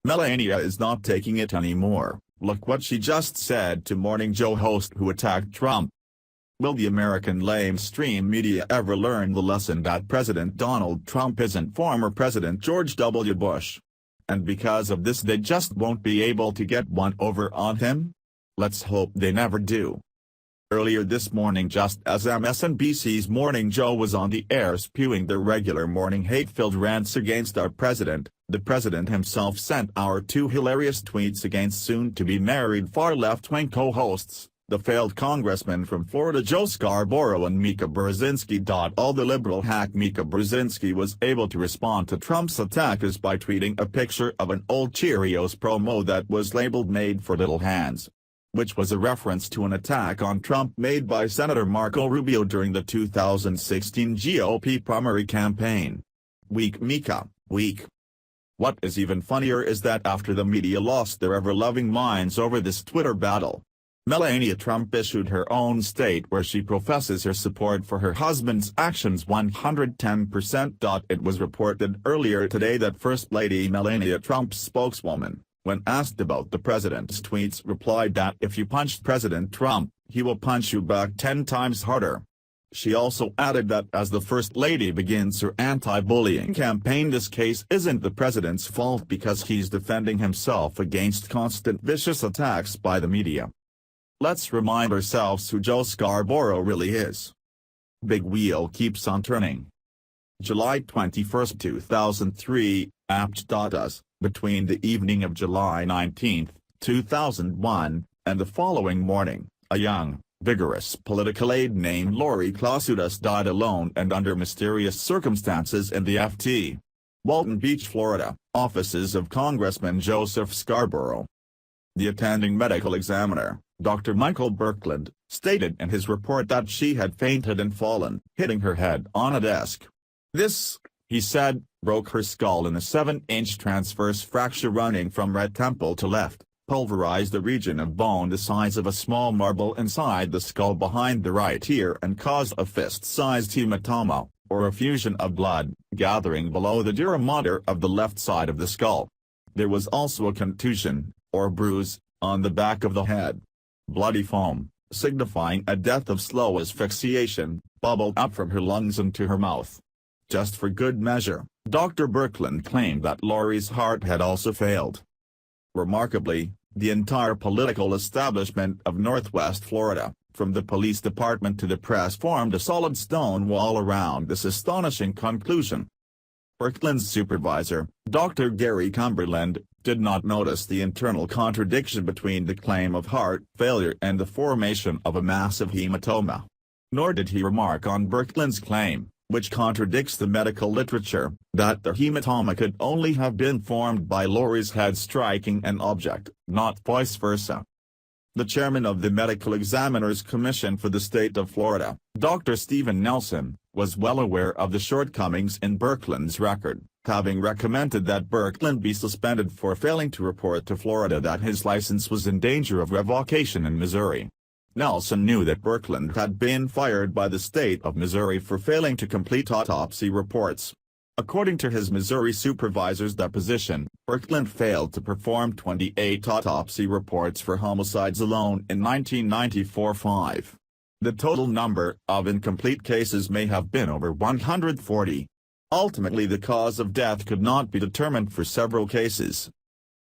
Melania is not taking it anymore. Look what she just said to Morning Joe host who attacked Trump. Will the American lamestream media ever learn the lesson that President Donald Trump isn't former President George W. Bush? And because of this they just won't be able to get one over on him? Let's hope they never do. Earlier this morning, just as MSNBC's Morning Joe was on the air spewing their regular morning hate-filled rants against our president, the president himself sent our two hilarious tweets against soon-to-be-married far-left-wing co-hosts, the failed congressman from Florida Joe Scarborough and Mika Brzezinski. All the liberal hack Mika Brzezinski was able to respond to Trump's attackers by tweeting a picture of an old Cheerios promo that was labeled "Made for Little Hands," which was a reference to an attack on Trump made by Senator Marco Rubio during the 2016 GOP primary campaign. Weak Mika, weak. What is even funnier is that after the media lost their ever-loving minds over this Twitter battle, Melania Trump issued her own state where she professes her support for her husband's actions 110%. It was reported earlier today that First Lady Melania Trump's spokeswoman, when asked about the president's tweets, replied that if you punched President Trump, he will punch you back 10 times harder. She also added that as the First Lady begins her anti-bullying campaign, this case isn't the president's fault because he's defending himself against constant vicious attacks by the media. Let's remind ourselves who Joe Scarborough really is. Big wheel keeps on turning. July 21, 2003, apt.us. Between the evening of July 19, 2001, and the following morning, a young, vigorous political aide named Lori Klasudas died alone and under mysterious circumstances in the Ft. Walton Beach, Florida, offices of Congressman Joseph Scarborough. The attending medical examiner, Dr. Michael Birkeland, stated in his report that she had fainted and fallen, hitting her head on a desk. This, he said, broke her skull in a 7-inch transverse fracture running from right temple to left, pulverized the region of bone the size of a small marble inside the skull behind the right ear and caused a fist-sized hematoma, or effusion of blood, gathering below the dura mater of the left side of the skull. There was also a contusion, or bruise, on the back of the head. Bloody foam, signifying a death of slow asphyxiation, bubbled up from her lungs into her mouth. Just for good measure, Dr. Birkeland claimed that Lori's heart had also failed. Remarkably, the entire political establishment of Northwest Florida, from the police department to the press, formed a solid stone wall around this astonishing conclusion. Birkeland's supervisor, Dr. Gary Cumberland, did not notice the internal contradiction between the claim of heart failure and the formation of a massive hematoma. Nor did he remark on Birkeland's claim, which contradicts the medical literature, that the hematoma could only have been formed by Lori's head striking an object, not vice versa. The chairman of the Medical Examiners Commission for the state of Florida, Dr. Stephen Nelson, was well aware of the shortcomings in Birkeland's record, having recommended that Birkeland be suspended for failing to report to Florida that his license was in danger of revocation in Missouri. Nelson knew that Birkeland had been fired by the state of Missouri for failing to complete autopsy reports. According to his Missouri supervisor's deposition, Birkeland failed to perform 28 autopsy reports for homicides alone in 1994-5. The total number of incomplete cases may have been over 140. Ultimately, the cause of death could not be determined for several cases.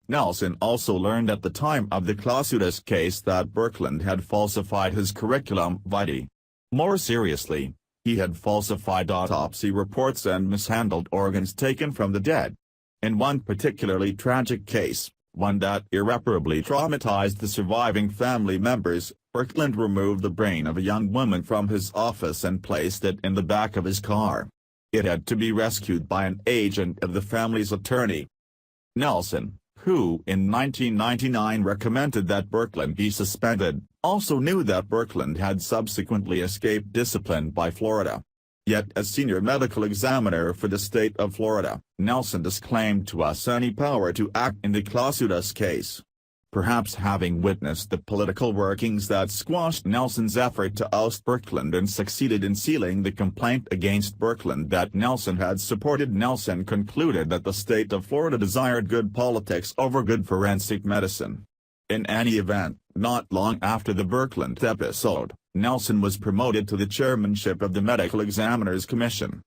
Nelson also learned at the time of the Klasudas case that Birkeland had falsified his curriculum vitae. More seriously, he had falsified autopsy reports and mishandled organs taken from the dead. In one particularly tragic case, one that irreparably traumatized the surviving family members, Birkeland removed the brain of a young woman from his office and placed it in the back of his car. It had to be rescued by an agent of the family's attorney. Nelson, who in 1999 recommended that Birkeland be suspended, also knew that Birkeland had subsequently escaped discipline by Florida. Yet as senior medical examiner for the state of Florida, Nelson disclaimed to us any power to act in the Klasudas case. perhaps having witnessed the political workings that squashed Nelson's effort to oust Birkeland and succeeded in sealing the complaint against Birkeland that Nelson had supported. Nelson concluded that the state of Florida desired good politics over good forensic medicine. In any event, not long after the Birkeland episode, Nelson was promoted to the chairmanship of the Medical Examiners Commission.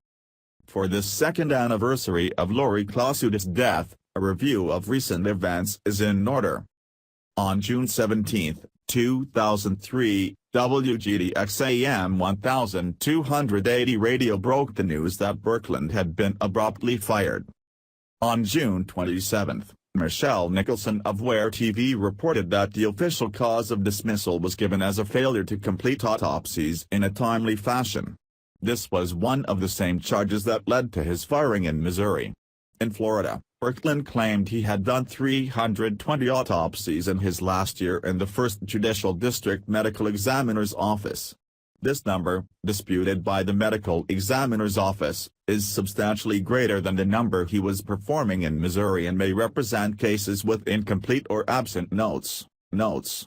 For this second anniversary of Lori Clausutis' death, a review of recent events is in order. On June 17, 2003, WGDX-AM 1280 radio broke the news that Birkeland had been abruptly fired. On June 27, Michelle Nicholson of WARE TV reported that the official cause of dismissal was given as a failure to complete autopsies in a timely fashion. This was one of the same charges that led to his firing in Missouri. In Florida, Birkeland claimed he had done 320 autopsies in his last year in the 1st Judicial District Medical Examiner's Office. This number, disputed by the Medical Examiner's Office, is substantially greater than the number he was performing in Missouri and may represent cases with incomplete or absent notes.